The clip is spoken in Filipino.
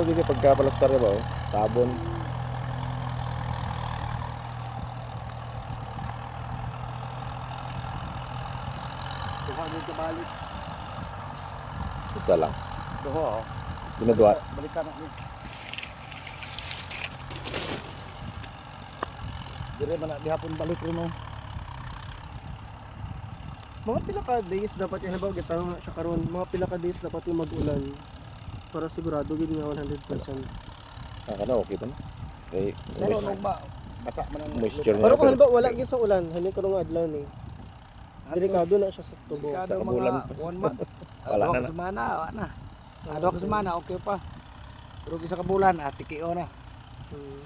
Araw-araw din pagka palastar ba oh. Tabon. Duha mo kabalik. Isa lang. Duha oh. Ginadwa. Balikan na ni. Dire man na gihapon balik rin mo. Mga pila ka days dapat yan habaw kita siya karon. Mga pila ka days dapat yung mag-ulan para sigurado gid nga 100%. Ano, okay pa na. Okay, Pero nung ba basa man ang Moisture Pero kung halimbawa wala gyud sa ulan, hanin karong adlaw ni. Delikado na siya sa tubo. Delikado Sa kabulan mga pa. 1 month. Wala Wala na. na semana, wala na. Ado ka semana okay pa. Pero isa ka bulan tiki na. Hmm.